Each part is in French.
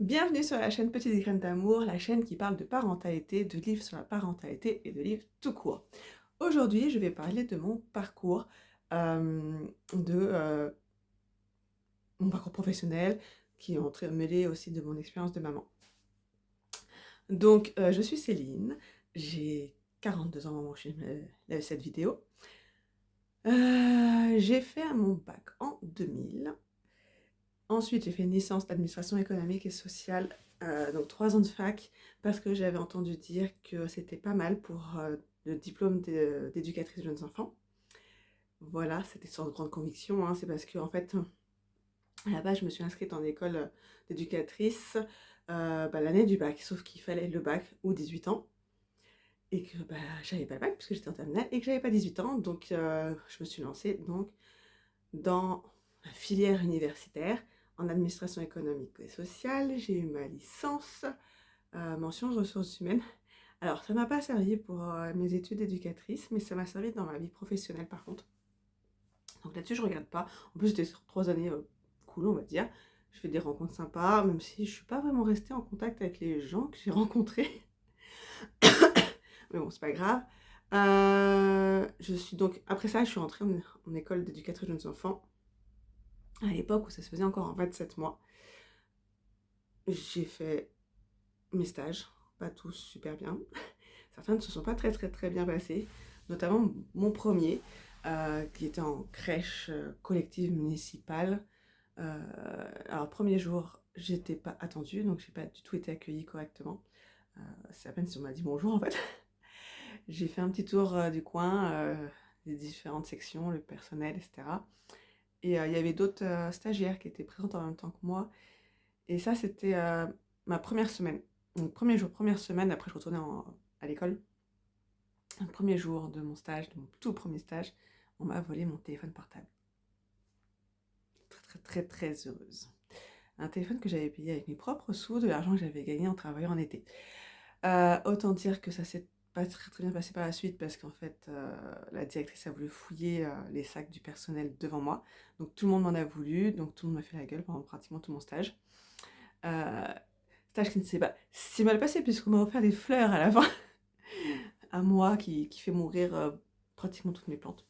Bienvenue sur la chaîne Petites Graines d'Amour, la chaîne qui parle de parentalité, de livres sur la parentalité et de livres tout court. Aujourd'hui, je vais parler de mon parcours, de mon parcours professionnel, qui est entremêlé aussi de mon expérience de maman. Donc, je suis Céline, j'ai 42 ans au moment où je filme cette vidéo. J'ai fait mon bac en 2000. Ensuite, j'ai fait une licence d'administration économique et sociale, donc 3 ans de fac, parce que j'avais entendu dire que c'était pas mal pour le diplôme d'éducatrice de jeunes enfants. Voilà, c'était sans grande conviction, hein, c'est parce que en fait, à la base, je me suis inscrite en école d'éducatrice l'année du bac, sauf qu'il fallait le bac ou 18 ans, et que j'avais pas le bac puisque j'étais en terminale et que j'avais pas 18 ans, donc je me suis lancée donc dans la filière universitaire en administration économique et sociale. J'ai eu ma licence, mention ressources humaines. Alors, ça m'a pas servi pour mes études d'éducatrice, mais ça m'a servi dans ma vie professionnelle par contre. Donc là-dessus, je regarde pas. En plus, c'était sur 3 années cool, on va dire. Je fais des rencontres sympas, même si je suis pas vraiment restée en contact avec les gens que j'ai rencontrés. Mais bon, c'est pas grave. Je suis donc, après ça, je suis rentrée en école d'éducatrice de jeunes enfants, à l'époque où ça se faisait encore en 27 mois. J'ai fait mes stages, pas tous super bien. Certains ne se sont pas très bien passés, notamment mon premier, qui était en crèche collective municipale. Alors, premier jour, j'étais pas attendue, donc j'ai pas du tout été accueillie correctement. C'est à peine si on m'a dit bonjour en fait. J'ai fait un petit tour du coin, des différentes sections, le personnel, etc. Et il y avait d'autres stagiaires qui étaient présentes en même temps que moi. Et ça, c'était ma première semaine. Donc, premier jour, première semaine, après je retournais à l'école. Le premier jour de mon stage, de mon tout premier stage, on m'a volé mon téléphone portable. Très heureuse. Un téléphone que j'avais payé avec mes propres sous, de l'argent que j'avais gagné en travaillant en été. Autant dire que ça s'est pas très bien passé par la suite parce qu'en fait, la directrice a voulu fouiller les sacs du personnel devant moi. Donc tout le monde m'en a voulu, donc tout le monde m'a fait la gueule pendant pratiquement tout mon stage. Stage qui ne s'est pas si mal passé puisqu'on m'a offert des fleurs à la fin. À moi qui fait mourir pratiquement toutes mes plantes.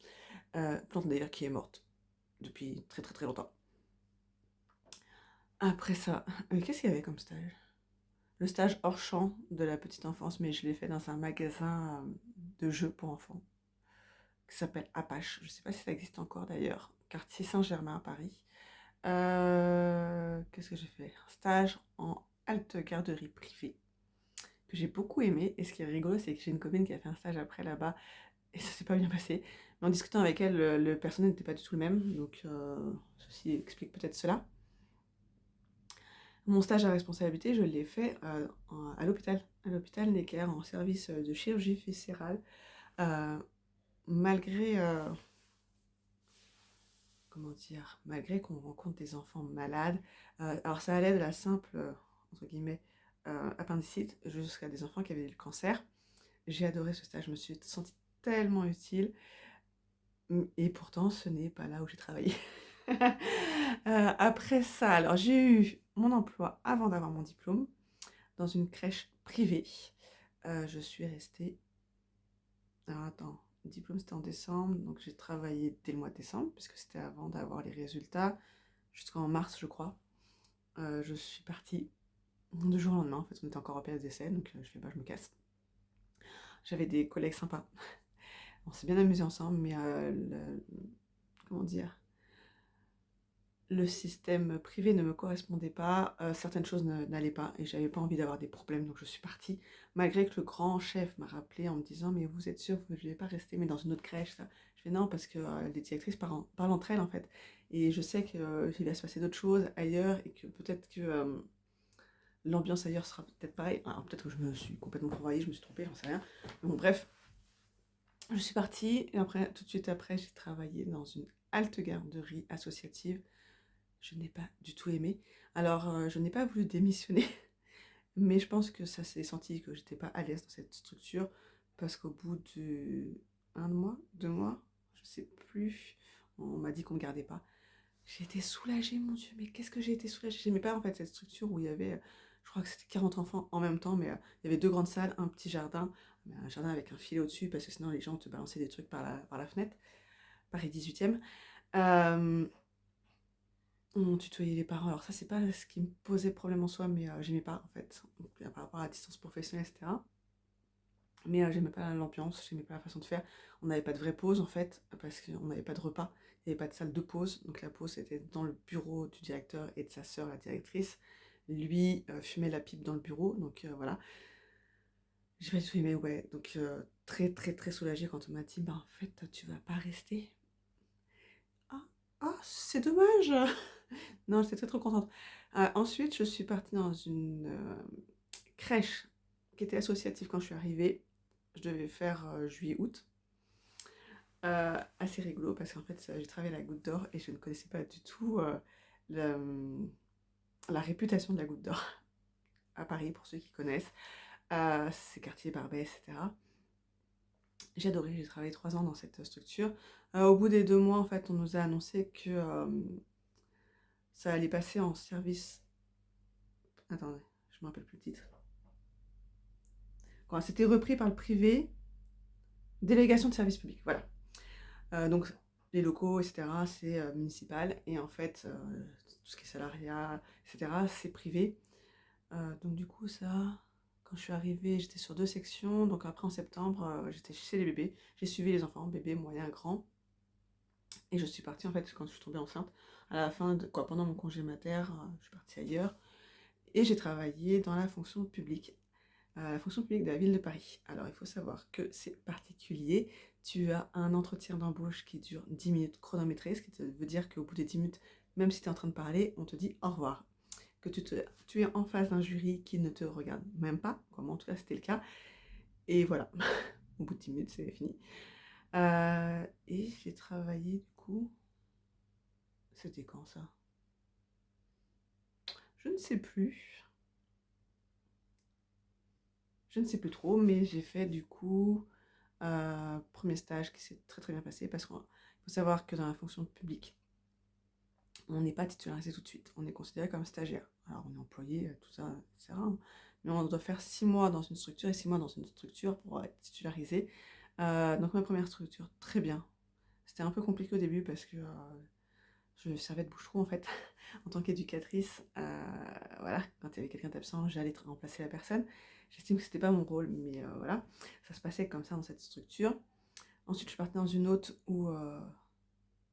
Plante d'ailleurs qui est morte depuis très longtemps. Après ça, qu'est-ce qu'il y avait comme stage? Le stage hors champ de la petite enfance, mais je l'ai fait dans un magasin de jeux pour enfants qui s'appelle Apache. Je ne sais pas si ça existe encore d'ailleurs. Quartier Saint-Germain à Paris. Qu'est-ce que j'ai fait? Un stage en halte garderie privée que j'ai beaucoup aimé. Et ce qui est rigolo, c'est que j'ai une copine qui a fait un stage après là-bas et ça s'est pas bien passé. Mais en discutant avec elle, le personnel n'était pas du tout le même. Donc ceci explique peut-être cela. Mon stage à responsabilité, je l'ai fait à l'hôpital Necker, en service de chirurgie viscérale, malgré, comment dire, malgré qu'on rencontre des enfants malades. Alors ça allait de la simple, entre guillemets, appendicite jusqu'à des enfants qui avaient le cancer. J'ai adoré ce stage, je me suis sentie tellement utile, et pourtant ce n'est pas là où j'ai travaillé. Après ça, alors j'ai eu mon emploi avant d'avoir mon diplôme dans une crèche privée. Je suis restée. Alors attends, le diplôme c'était en décembre, donc j'ai travaillé dès le mois de décembre, puisque c'était avant d'avoir les résultats, jusqu'en mars je crois. Je suis partie du jour au lendemain, en fait on était encore en période d'essai, donc je fais je me casse. J'avais des collègues sympas. On s'est bien amusé ensemble, mais comment dire, le système privé ne me correspondait pas, certaines choses n'allaient pas et j'avais pas envie d'avoir des problèmes, donc je suis partie, malgré que le grand chef m'a rappelé en me disant mais vous êtes sûr que vous ne voulez pas rester mais dans une autre crèche ça. Je fais non parce que les directrices parlent entre elles en fait et je sais qu'il va se passer d'autres choses ailleurs et que peut-être que l'ambiance ailleurs sera peut-être pareille. Alors peut-être que je me suis complètement fourvoyée, je me suis trompée, j'en sais rien, mais bon bref, je suis partie et après, tout de suite après j'ai travaillé dans une halte garderie associative. Je n'ai pas du tout aimé. Alors, je n'ai pas voulu démissionner, mais je pense que ça s'est senti que j'étais pas à l'aise dans cette structure, parce qu'au bout de 1 mois, 2 mois, je sais plus, on m'a dit qu'on me gardait pas. J'ai été soulagée, mon Dieu, mais qu'est-ce que j'ai été soulagée. J'aimais pas en fait cette structure où il y avait je crois que c'était 40 enfants en même temps, mais il y avait 2 grandes salles, un petit jardin, mais un jardin avec un filet au-dessus, parce que sinon les gens te balançaient des trucs par la fenêtre, Paris 18e. On tutoyait les parents, alors ça c'est pas ce qui me posait problème en soi, mais j'aimais pas en fait, donc, par rapport à la distance professionnelle, etc. Mais j'aimais pas l'ambiance, j'aimais pas la façon de faire. On n'avait pas de vraie pause en fait, parce qu'on n'avait pas de repas, il n'y avait pas de salle de pause. Donc la pause était dans le bureau du directeur et de sa sœur, la directrice. Lui fumait la pipe dans le bureau, donc voilà. J'ai pas du tout aimé, ouais. Donc très très très soulagée quand on m'a dit, bah en fait tu vas pas rester. Ah, c'est dommage. Non, j'étais très trop contente. Ensuite, je suis partie dans une crèche qui était associative quand je suis arrivée. Je devais faire juillet-août. Assez rigolo parce qu'en fait, j'ai travaillé à la Goutte d'Or et je ne connaissais pas du tout le- la réputation de la Goutte d'Or à Paris, pour ceux qui connaissent. C'est quartier Barbet, etc. J'ai adoré, j'ai travaillé 3 ans dans cette structure. Au bout des 2 mois, en fait, on nous a annoncé que ça allait passer en service. Attendez, je me rappelle plus le titre. Quand c'était repris par le privé, délégation de service public, voilà. Donc les locaux, etc., c'est municipal, et en fait, tout ce qui est salariat, etc., c'est privé. Donc du coup, ça, quand je suis arrivée, j'étais sur 2 sections, donc après en septembre, j'étais chez les bébés, j'ai suivi les enfants, bébés, moyens, grands, et je suis partie en fait quand je suis tombée enceinte, à la fin de quoi, pendant mon congé mater, je suis partie ailleurs, et j'ai travaillé dans la fonction publique. La fonction publique de la ville de Paris. Alors, il faut savoir que c'est particulier. Tu as un entretien d'embauche qui dure 10 minutes chronométré, ce qui veut dire qu'au bout des 10 minutes, même si tu es en train de parler, on te dit au revoir. Que tu es en face d'un jury qui ne te regarde même pas, comme en tout cas c'était le cas. Et voilà, au bout de 10 minutes, c'est fini. Et j'ai travaillé du coup. C'était quand ça? Je ne sais plus. Je ne sais plus trop, mais j'ai fait du coup premier stage qui s'est très très bien passé parce qu'il faut savoir que dans la fonction publique, on n'est pas titularisé tout de suite, on est considéré comme stagiaire. Alors on est employé, tout ça, etc. Mais on doit faire 6 mois dans une structure et 6 mois dans une structure pour être titularisé. Donc ma première structure, très bien. C'était un peu compliqué au début parce que je servais de bouche-trou en fait, en tant qu'éducatrice. Voilà, quand il y avait quelqu'un d'absent, j'allais remplacer la personne. J'estime que c'était pas mon rôle, mais voilà, ça se passait comme ça dans cette structure. Ensuite, je suis partie dans une autre où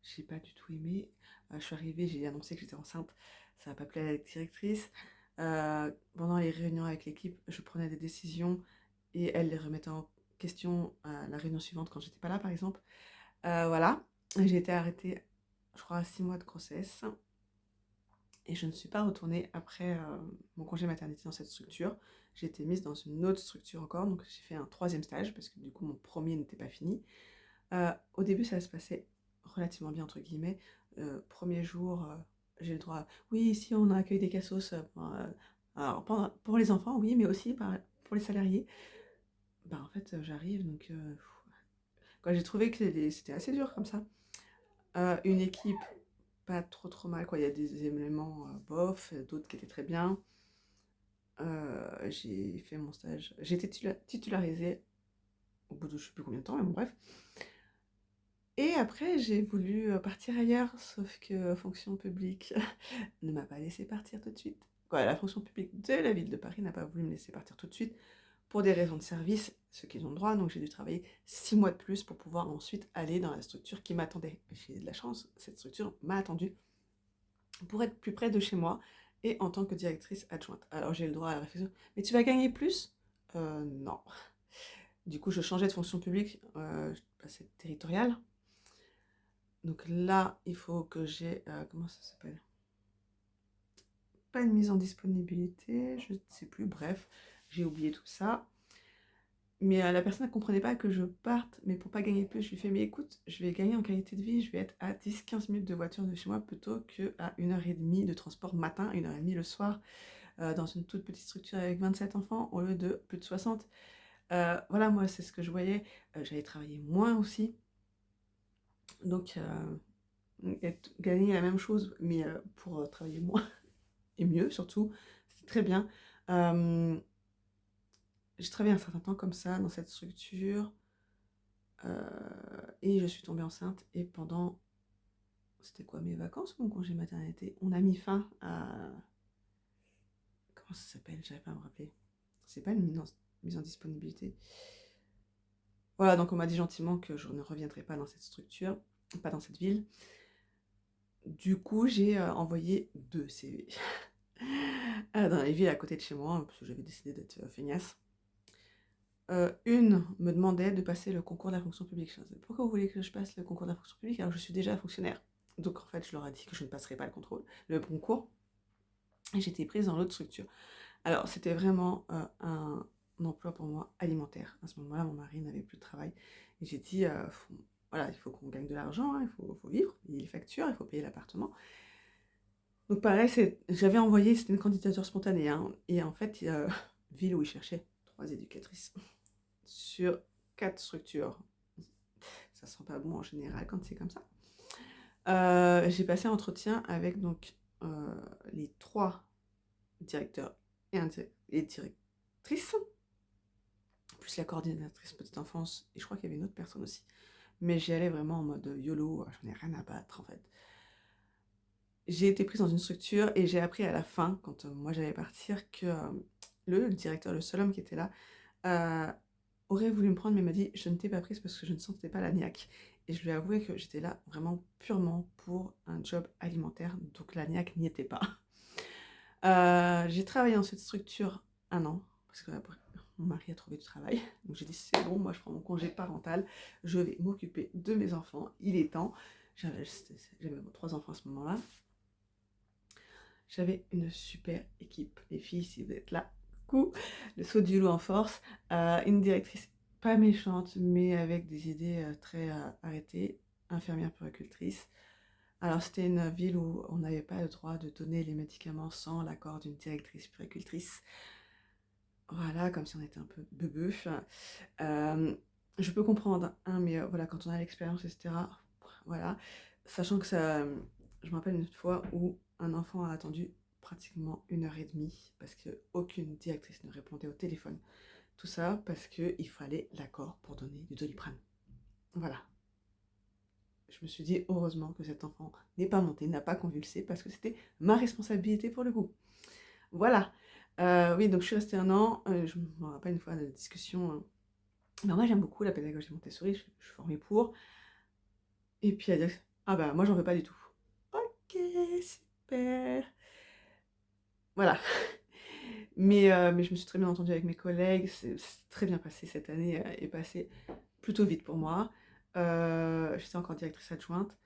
j'ai pas du tout aimé. Je suis arrivée, j'ai annoncé que j'étais enceinte, ça n'a pas plu à la directrice. Pendant les réunions avec l'équipe, je prenais des décisions et elle les remettait en question à la réunion suivante quand j'étais pas là, par exemple. Voilà, j'ai été arrêtée, je crois, à 6 mois de grossesse. Et je ne suis pas retournée après mon congé maternité dans cette structure. J'ai été mise dans une autre structure encore, donc j'ai fait un 3e stage parce que du coup mon premier n'était pas fini. Au début ça se passait relativement bien entre guillemets. Premier jour, j'ai le droit, oui ici on accueille des cassos alors, pour les enfants oui, mais aussi pour les salariés. Bah en fait j'arrive donc quoi, j'ai trouvé que c'était assez dur comme ça. Une équipe pas trop mal, quoi. Il y a des éléments bof, d'autres qui étaient très bien. J'ai fait mon stage, j'ai été titularisée au bout de je sais plus combien de temps, mais bon, bref. Et après, j'ai voulu partir ailleurs, sauf que fonction publique ne m'a pas laissé partir tout de suite. Quoi, la fonction publique de la ville de Paris n'a pas voulu me laisser partir tout de suite pour des raisons de service, ce qu'ils ont le droit, donc j'ai dû travailler 6 mois de plus pour pouvoir ensuite aller dans la structure qui m'attendait. J'ai de la chance, cette structure m'a attendu pour être plus près de chez moi et en tant que directrice adjointe. Alors j'ai le droit à la réflexion, mais tu vas gagner plus? Non. Du coup, je changeais de fonction publique, je passais territoriale. Donc là, il faut que j'ai, comment ça s'appelle? Pas une mise en disponibilité, je ne sais plus, bref, j'ai oublié tout ça. Mais la personne ne comprenait pas que je parte, mais pour pas gagner plus, je lui fais, mais écoute, je vais gagner en qualité de vie, je vais être à 10-15 minutes de voiture de chez moi plutôt qu'à 1h30 de transport matin, 1h30 le soir, dans une toute petite structure avec 27 enfants au lieu de plus de 60. Voilà, moi, c'est ce que je voyais. J'allais travailler moins aussi. Donc, gagner la même chose, mais pour travailler moins et mieux surtout, c'est très bien. Euh, j'ai travaillé un certain temps comme ça, dans cette structure, et je suis tombée enceinte, et pendant, c'était quoi, mes vacances ou mon congé maternité, on a mis fin à, comment ça s'appelle, j'arrive pas à me rappeler, c'est pas une mise en disponibilité. Voilà, donc on m'a dit gentiment que je ne reviendrai pas dans cette structure, pas dans cette ville. Du coup, j'ai envoyé 2 CV dans les villes à côté de chez moi, parce que j'avais décidé d'être feignasse. Une me demandait de passer le concours de la fonction publique. Je disais, pourquoi vous voulez que je passe le concours de la fonction publique alors que je suis déjà fonctionnaire? Donc en fait, je leur ai dit que je ne passerai pas le concours. Et j'étais prise dans l'autre structure. Alors, c'était vraiment un emploi pour moi alimentaire. À ce moment-là, mon mari n'avait plus de travail. Et j'ai dit, voilà, il faut qu'on gagne de l'argent, hein, faut vivre, payer les factures, il faut payer l'appartement. Donc pareil, j'avais envoyé, c'était une candidature spontanée, hein, et en fait, ville où ils cherchaient 3 éducatrices sur 4 structures. Ça sent pas bon en général quand c'est comme ça. J'ai passé un entretien avec donc les 3 directeurs et directrices, plus la coordinatrice petite enfance, et je crois qu'il y avait une autre personne aussi. Mais j'y allais vraiment en mode YOLO, j'en ai rien à battre en fait. J'ai été prise dans une structure et j'ai appris à la fin, quand moi j'allais partir, que le directeur, le seul homme qui était là, aurait voulu me prendre, mais m'a dit je ne t'ai pas prise parce que je ne sentais pas la niaque. Et je lui ai avoué que j'étais là vraiment purement pour un job alimentaire, donc la niaque n'y était pas. J'ai travaillé dans cette structure 1 an, parce que après, mon mari a trouvé du travail. Donc j'ai dit c'est bon, moi je prends mon congé parental, je vais m'occuper de mes enfants, il est temps. J'avais 3 enfants à ce moment-là. J'avais une super équipe. Les filles, si vous êtes là, coucou, le saut du loup en force. Une directrice pas méchante, mais avec des idées très arrêtées. Infirmière puéricultrice. Alors, c'était une ville où on n'avait pas le droit de donner les médicaments sans l'accord d'une directrice puéricultrice. Voilà, comme si on était un peu beubeuf. Je peux comprendre, hein, mais voilà, quand on a l'expérience, etc., voilà. Sachant que ça, je me rappelle une fois où un enfant a attendu pratiquement 1 heure et demie parce qu'aucune directrice ne répondait au téléphone. Tout ça parce qu'il fallait l'accord pour donner du Doliprane. Voilà. Je me suis dit, heureusement que cet enfant n'est pas monté, n'a pas convulsé, parce que c'était ma responsabilité pour le coup. Voilà. Oui, donc je suis restée 1 an. Je me rappelle une fois de la discussion. Ben moi, j'aime beaucoup la pédagogie Montessori, je suis formée pour. Et puis elle dit, ah bah moi, j'en veux pas du tout. Ok, super. Voilà. Mais je me suis très bien entendue avec mes collègues. C'est très bien passé cette année, est passée plutôt vite pour moi. J'étais encore directrice adjointe.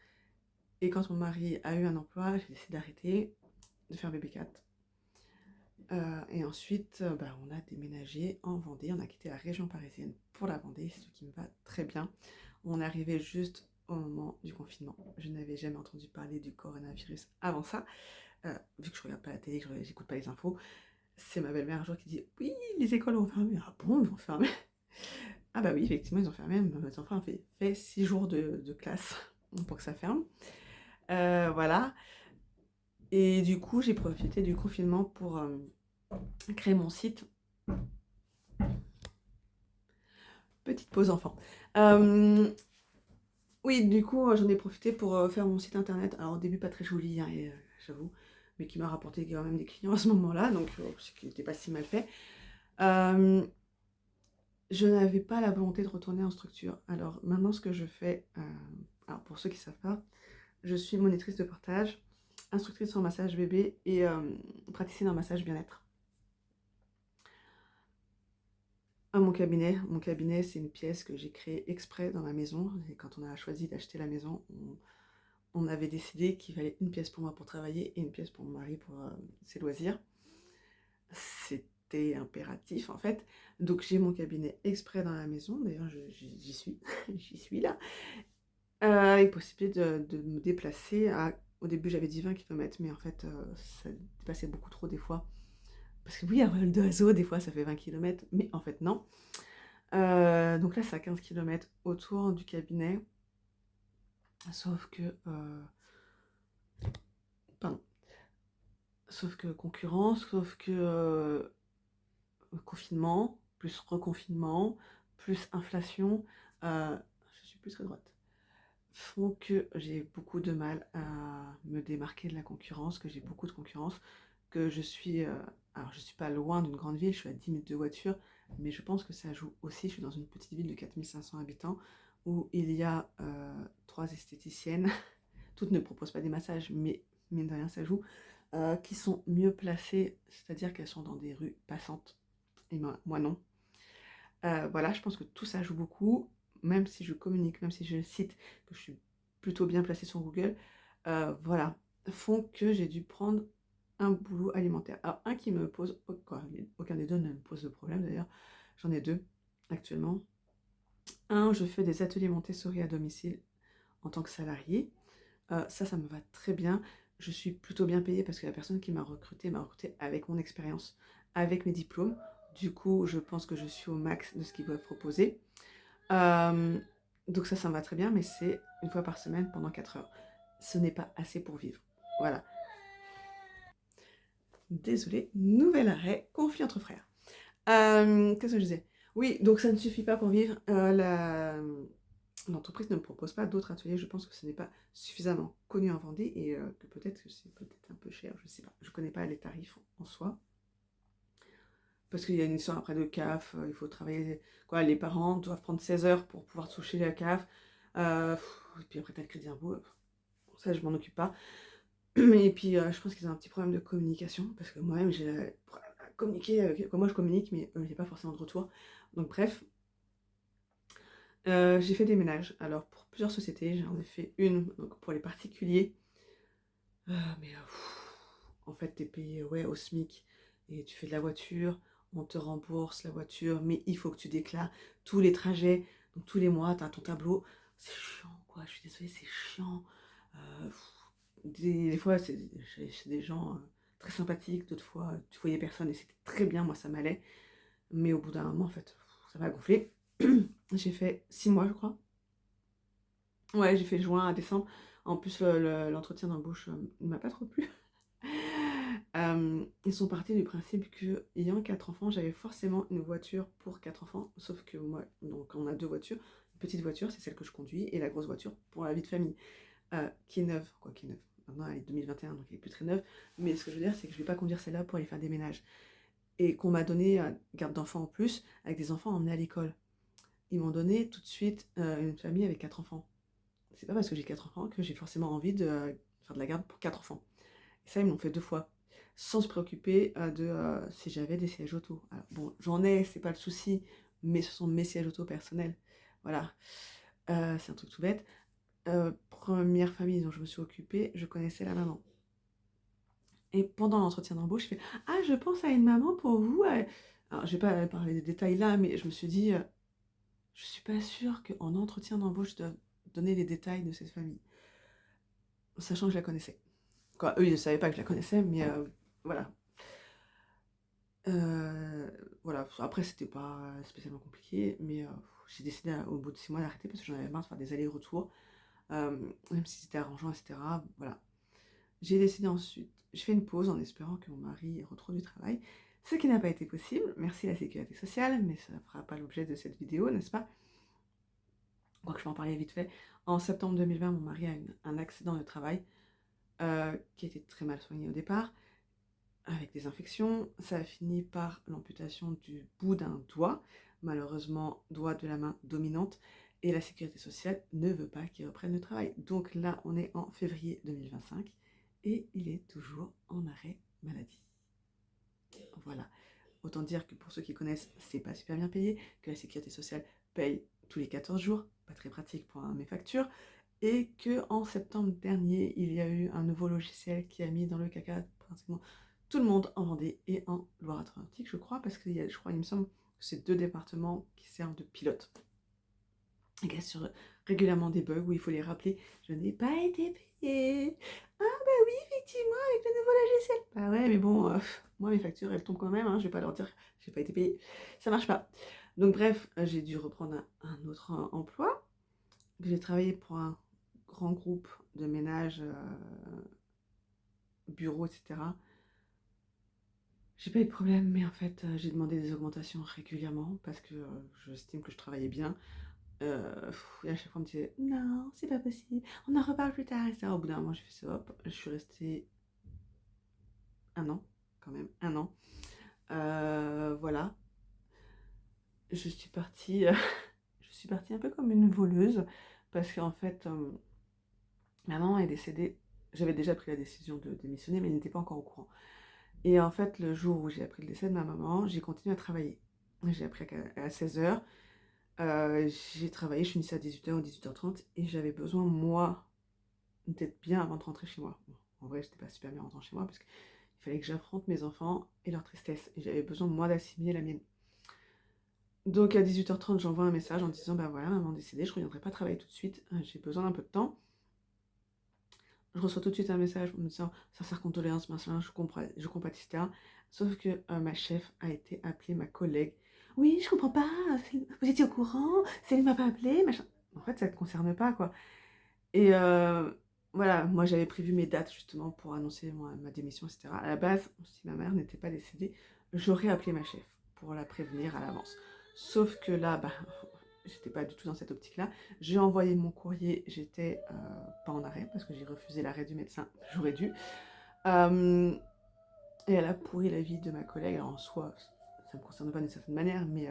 Et quand mon mari a eu un emploi, j'ai décidé d'arrêter, de faire BB4. Et ensuite, bah, on a déménagé en Vendée. On a quitté la région parisienne pour la Vendée, ce qui me va très bien. On est arrivé juste au moment du confinement. Je n'avais jamais entendu parler du coronavirus avant ça. Vu que je regarde pas la télé, que j'écoute pas les infos, c'est ma belle-mère un jour qui dit oui, les écoles vont fermer. Ah bon, ils vont fermer? Ah bah oui, effectivement, ils ont fermé. Mes enfants ont fait 6 jours de classe pour que ça ferme. Voilà. Et du coup, j'ai profité du confinement pour créer mon site. Petite pause enfant. Oui, du coup, j'en ai profité pour faire mon site internet. Alors, au début, pas très joli, hein, j'avoue, mais qui m'a rapporté quand même des clients à ce moment-là, donc ce qui n'était pas si mal fait. Je n'avais pas la volonté de retourner en structure. Alors, maintenant, ce que je fais, alors pour ceux qui ne savent pas, je suis monitrice de portage, instructrice en massage bébé et praticienne en massage bien-être. Mon cabinet, c'est une pièce que j'ai créée exprès dans ma maison. Et quand on a choisi d'acheter la maison, on avait décidé qu'il fallait une pièce pour moi pour travailler et une pièce pour mon mari pour ses loisirs. C'était impératif en fait. Donc j'ai mon cabinet exprès dans la maison. D'ailleurs, j'y suis, j'y suis là. Avec possibilité de me déplacer. Au début, j'avais dit 20 km, mais en fait, ça dépassait beaucoup trop des fois. Parce que oui, un vol d'oiseau, des fois, ça fait 20 km, mais en fait, non. Donc là, c'est à 15 km autour du cabinet. Sauf que... pardon. Sauf que concurrence, sauf que confinement, plus reconfinement, plus inflation, je suis plus très droite, font que j'ai beaucoup de mal à me démarquer de la concurrence, que j'ai beaucoup de concurrence, que je suis... alors je suis pas loin d'une grande ville, je suis à 10 minutes de voiture, mais je pense que ça joue aussi. Je suis dans une petite ville de 4500 habitants où il y a 3 esthéticiennes. Toutes ne proposent pas des massages, mais mine de rien ça joue, qui sont mieux placées, c'est-à-dire qu'elles sont dans des rues passantes. Et moi non. Voilà, je pense que tout ça joue beaucoup, même si je communique, même si je cite que je suis plutôt bien placée sur Google, voilà, font que j'ai dû prendre un boulot alimentaire. Alors un qui me pose, aucun des deux ne me pose de problème d'ailleurs, j'en ai deux actuellement. Un, je fais des ateliers Montessori à domicile en tant que salariée. Ça me va très bien. Je suis plutôt bien payée parce que la personne qui m'a recrutée avec mon expérience, avec mes diplômes. Du coup, je pense que je suis au max de ce qu'ils peuvent proposer. Donc ça me va très bien, mais c'est une fois par semaine pendant 4 heures. Ce n'est pas assez pour vivre. Voilà. Désolée, nouvel arrêt, conflit entre frères. Qu'est-ce que je disais? Oui, donc ça ne suffit pas pour vivre. L'entreprise ne me propose pas d'autres ateliers. Je pense que ce n'est pas suffisamment connu en Vendée et que peut-être que c'est peut-être un peu cher, je ne sais pas. Je ne connais pas les tarifs en soi. Parce qu'il y a une histoire après de CAF, il faut travailler, quoi, les parents doivent prendre 16 heures pour pouvoir toucher la CAF. Et puis après, tu as le crédit impôt. Ça, je m'en occupe pas. Et puis, je pense qu'ils ont un petit problème de communication. Parce que moi-même, j'ai communiqué avec... Moi, je communique, mais il n'y a pas forcément de retour. Donc, bref. J'ai fait des ménages. Alors, pour plusieurs sociétés, j'en ai fait une donc pour les particuliers. Mais en fait, t'es payé ouais, au SMIC et tu fais de la voiture, on te rembourse la voiture, mais il faut que tu déclares tous les trajets. Donc, tous les mois, tu as ton tableau. C'est chiant, quoi. Je suis désolée, c'est chiant. Euh, des fois, c'est des gens très sympathiques. D'autres fois, tu voyais personne et c'était très bien. Moi, ça m'allait. Mais au bout d'un moment, en fait, ça m'a gonflé. J'ai fait 6 mois, je crois. Ouais, j'ai fait juin à décembre. En plus, l'entretien d'embauche ne m'a pas trop plu. Ils sont partis du principe que, ayant 4 enfants, j'avais forcément une voiture pour 4 enfants. Sauf que moi, donc on a 2 voitures. Une petite voiture, c'est celle que je conduis, et la grosse voiture pour la vie de famille, qui est neuve. Quoi, qui est neuve. Maintenant, elle est 2021, donc elle est plus très neuve. Mais ce que je veux dire, c'est que je ne vais pas conduire celle-là pour aller faire des ménages. Et qu'on m'a donné garde d'enfants en plus, avec des enfants emmenés à l'école. Ils m'ont donné tout de suite une famille avec 4 enfants. C'est pas parce que j'ai 4 enfants que j'ai forcément envie de faire de la garde pour 4 enfants. Et ça, ils m'ont fait 2 fois, sans se préoccuper de si j'avais des sièges auto. Alors, bon, j'en ai, c'est pas le souci, mais ce sont mes sièges auto personnels. Voilà, c'est un truc tout bête. Première famille dont je me suis occupée, je connaissais la maman. Et pendant l'entretien d'embauche, je fais ah, je pense à une maman pour vous. Alors, je vais pas parler des détails là, mais je me suis dit, je suis pas sûre qu'en entretien d'embauche, je dois donner les détails de cette famille, sachant que je la connaissais. Quoi, eux, ils ne savaient pas que je la connaissais, mais voilà. Euh, voilà. Après, c'était pas spécialement compliqué, mais j'ai décidé au bout de 6 mois d'arrêter parce que j'en avais marre de faire des allers-retours, même si c'était arrangeant, etc. Voilà. J'ai décidé ensuite, je fais une pause en espérant que mon mari retrouve du travail, ce qui n'a pas été possible. Merci la sécurité sociale, mais ça ne fera pas l'objet de cette vidéo, n'est-ce pas? Quoique je vais en parler vite fait. En septembre 2020, mon mari a eu un accident de travail qui était très mal soigné au départ, avec des infections. Ça a fini par l'amputation du bout d'un doigt, malheureusement doigt de la main dominante, et la sécurité sociale ne veut pas qu'il reprenne le travail. Donc là, on est en février 2025 et il est toujours en arrêt maladie. Voilà. Autant dire que pour ceux qui connaissent, c'est pas super bien payé, que la sécurité sociale paye tous les 14 jours, pas très pratique pour mes factures, et que en septembre dernier, il y a eu un nouveau logiciel qui a mis dans le caca pratiquement tout le monde en Vendée et en Loire-Atlantique, je crois, parce qu'il y a, je crois, il me semble que c'est 2 départements qui servent de pilote. Il y a régulièrement des bugs où il faut les rappeler. Je n'ai pas été payé. Ah bah oui, effectivement, avec le nouveau logiciel. Bah ouais, mais bon, moi mes factures elles tombent quand même. Je vais pas leur dire que j'ai pas été payé. Ça marche pas. Donc bref, j'ai dû reprendre un autre emploi. J'ai travaillé pour un grand groupe de ménage, bureau, etc. J'ai pas eu de problème, mais en fait, j'ai demandé des augmentations régulièrement parce que j'estime que je travaillais bien. Et à chaque fois, on me disait non, c'est pas possible, on en reparle plus tard, etc. Au bout d'un moment, j'ai fait ça, hop, je suis restée un an, quand même, un an. Voilà, je suis partie, je suis partie un peu comme une voleuse parce qu'en fait, ma maman est décédée. J'avais déjà pris la décision de démissionner, mais elle n'était pas encore au courant. Et en fait, le jour où j'ai appris le décès de ma maman, j'ai continué à travailler. J'ai appris à 16h. J'ai travaillé, je finissais à 18h ou 18h30 et j'avais besoin, moi, d'être bien avant de rentrer chez moi. Bon, en vrai, j'étais pas super bien rentrant chez moi parce qu'il fallait que j'affronte mes enfants et leur tristesse. Et j'avais besoin, moi, d'assimiler la mienne. Donc à 18h30, j'envoie un message en disant bah voilà, maman décédée, je reviendrai pas travailler tout de suite, j'ai besoin d'un peu de temps. Je reçois tout de suite un message en me disant sincère condoléances, machin, je comprends, etc. Sauf que ma chef a été appelée, ma collègue. Oui, je comprends pas, vous étiez au courant, Céline m'a pas appelé, machin. En fait, ça te concerne pas, quoi. Et voilà, moi j'avais prévu mes dates justement pour annoncer ma démission, etc. À la base, si ma mère n'était pas décédée, j'aurais appelé ma chef pour la prévenir à l'avance. Sauf que là, bah, j'étais pas du tout dans cette optique-là. J'ai envoyé mon courrier, j'étais pas en arrêt parce que j'ai refusé l'arrêt du médecin, j'aurais dû. Euh, et elle a pourri la vie de ma collègue. Alors en soi, ça me concerne pas d'une certaine manière, mais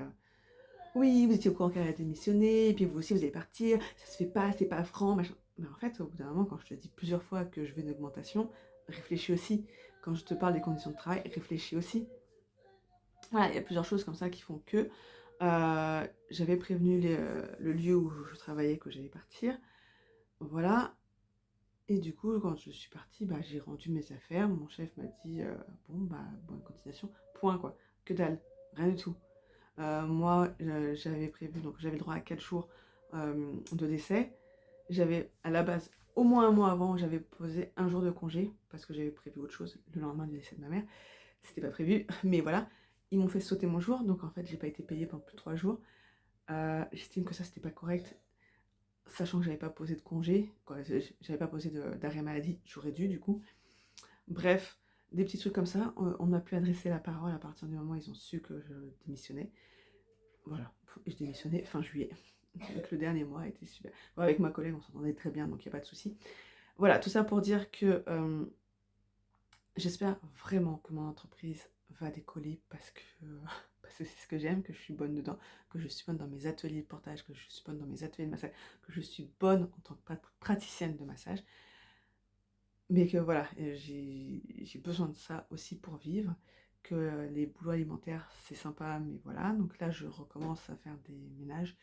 oui, vous étiez au courant qu'elle a démissionné, et puis vous aussi vous allez partir, ça se fait pas, c'est pas franc, machin. Mais en fait, au bout d'un moment, quand je te dis plusieurs fois que je veux une augmentation, réfléchis aussi. Quand je te parle des conditions de travail, réfléchis aussi. Voilà, il y a plusieurs choses comme ça qui font que j'avais prévenu le lieu où je travaillais que j'allais partir. Voilà. Et du coup, quand je suis partie, bah, j'ai rendu mes affaires. Mon chef m'a dit bon, bah, bonne continuation. Point, quoi. Que dalle. Rien du tout. Moi, j'avais prévu, donc j'avais le droit à 4 jours de décès. J'avais, à la base, au moins un mois avant, j'avais posé un jour de congé, parce que j'avais prévu autre chose le lendemain du décès de ma mère. C'était pas prévu, mais voilà. Ils m'ont fait sauter mon jour, donc en fait, j'ai pas été payée pendant plus de 3 jours. J'estime que ça, c'était pas correct, sachant que j'avais pas posé de congé, quoi, j'avais pas posé d'arrêt maladie, j'aurais dû, du coup. Bref, des petits trucs comme ça, on m'a pu adresser la parole à partir du moment où ils ont su que je démissionnais. Voilà, je démissionnais fin juillet. Donc le dernier mois a été super. Bon, avec ma collègue, on s'entendait très bien, donc il n'y a pas de souci. Voilà, tout ça pour dire que j'espère vraiment que mon entreprise va décoller parce que c'est ce que j'aime, que je suis bonne dedans, que je suis bonne dans mes ateliers de portage, que je suis bonne dans mes ateliers de massage, que je suis bonne en tant que praticienne de massage. Mais que voilà, j'ai besoin de ça aussi pour vivre, que les boulots alimentaires, c'est sympa, mais voilà. Donc là, je recommence à faire des ménages.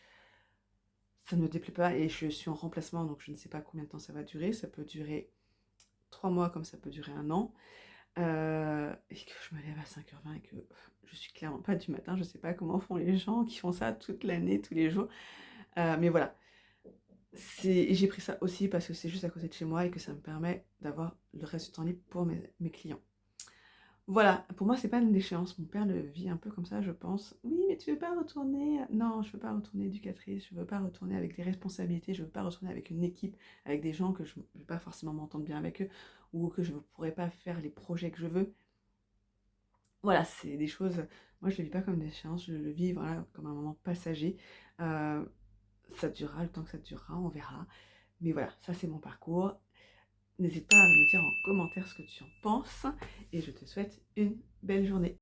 Ça ne me déplaît pas et je suis en remplacement, donc je ne sais pas combien de temps ça va durer. Ça peut durer 3 mois comme ça peut durer un an. Et que je me lève à 5h20 et que je suis clairement pas du matin. Je ne sais pas comment font les gens qui font ça toute l'année, tous les jours. Mais voilà, j'ai pris ça aussi parce que c'est juste à côté de chez moi et que ça me permet d'avoir le reste du temps libre pour mes clients. Voilà, pour moi, c'est pas une déchéance. Mon père le vit un peu comme ça, je pense. Oui, mais tu veux pas retourner? Non, je veux pas retourner éducatrice, je veux pas retourner avec des responsabilités, je veux pas retourner avec une équipe, avec des gens que je vais pas forcément m'entendre bien avec eux, ou que je ne pourrais pas faire les projets que je veux. Voilà, c'est des choses, moi je le vis pas comme des déchéance, je le vis voilà, comme un moment passager. Euh, Ça durera le temps que ça durera, on verra. Mais voilà, ça c'est mon parcours. N'hésite pas à me dire en commentaire ce que tu en penses et je te souhaite une belle journée.